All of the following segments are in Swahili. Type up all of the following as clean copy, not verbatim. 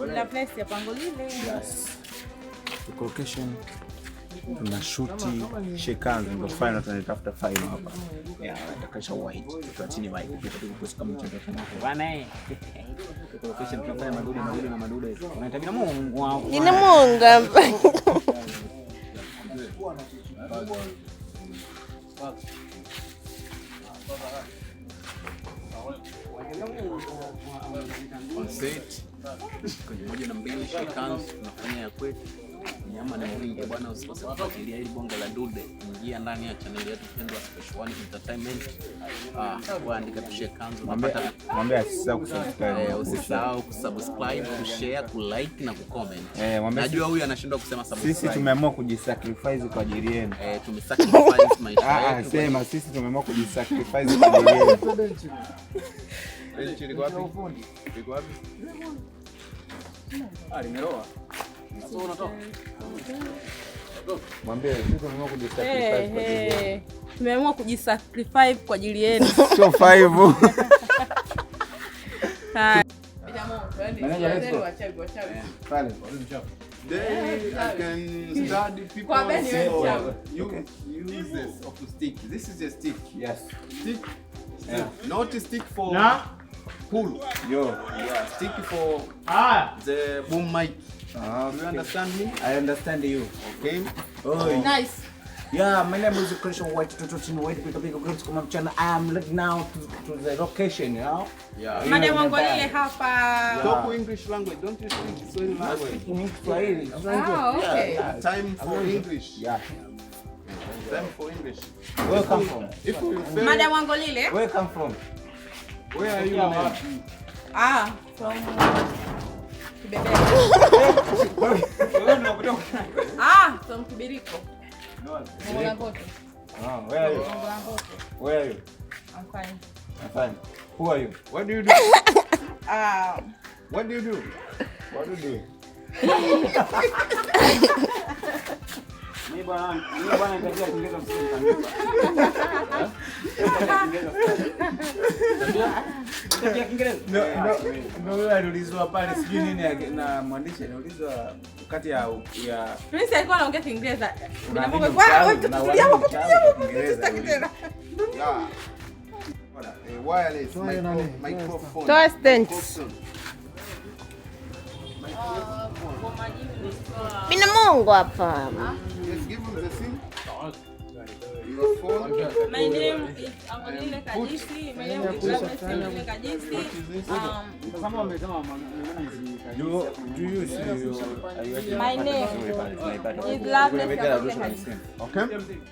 La place ya pango lile. Yes. Tuko location. Tunashuti Shekanz ndio final tunatafuta final hapa. Yeah, atakasha white. Tuachini white kitu kama mchezo kama bwana tuko location tunafanya madude na madude. Unatabia Mungu wangu. Nina Mungu hapa. On set kwenye moja na mbili Shekanz tunafanya ya kwetu. Nyama ni mwingi bwana, usikose kufuatilia hili bonge la dude. Ingia ndani ya channel yetu pendwa Special One Entertainment. Waandika tu Shekanz unapata. Mwambie asisahau kusubscribe. Usisahau kusubscribe, kushare, kulike na kucomment. Najua huyu anashindwa kusema subscribe. Sisi tumeamua kujisacrifice kwa ajili yenu. Tumesacrifice maisha yetu. Sema sisi tumeamua kujisacrifice kwa ajili yenu. Benchi liko wapi? Liko wapi? Limeroa. Sasa unatoka. Mwambie sisi tumeamua kujisacrifice kwa ajili yenu. Tumeamua kujisacrifice kwa ajili yenu. Sio 5. Hai. Pale. Then I can study people uses of stick. This is a stick. Yes. Stick. Yeah. Not a stick for pull. Yeah, stick for the boom mic. Do you understand me? I understand you. Okay. Oh, Nice. yeah, my name is Christian White. I am looking now to the location, you know? Yeah. Madam Wangolile hapa. Talk English language. Don't you speak Swahili language? Okay. Yeah. Time for English. Yeah. Time for English. Where you come from? If you fail, Madam Wangolile. Where you come from? where are you now? From from Kibiriko. Where are you? Where are you? I'm fine. I'm fine. Who are you? What do you do? What do you do? What do you do? Mimi bwana nitakia Kiingereza msini kabisa. Nitakia Kiingereza. No, aliulizwa pale sijui nini na mwandishi aliulizwa kati ya Prince alikuwa anaongea Kiingereza. Wireless microphone. Toa stand. Mina Mungu hapa. Let's give him the thing. Your phone. My name is Angolile Kajisi. My name is Angolile Kajisi. Do you see My name is Loveless Kajisi. Okay.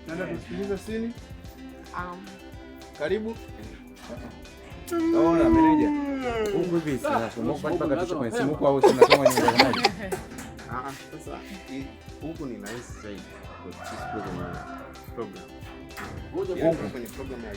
Nenda tusikilize sini. Karibu. Ona meneja. Huko hivi sasa mbona mpaka tuko kwenye simu kwa tunasoma nyingine moja. Sasa huko ni nice zaidi kwa program. Huko kwenye program ya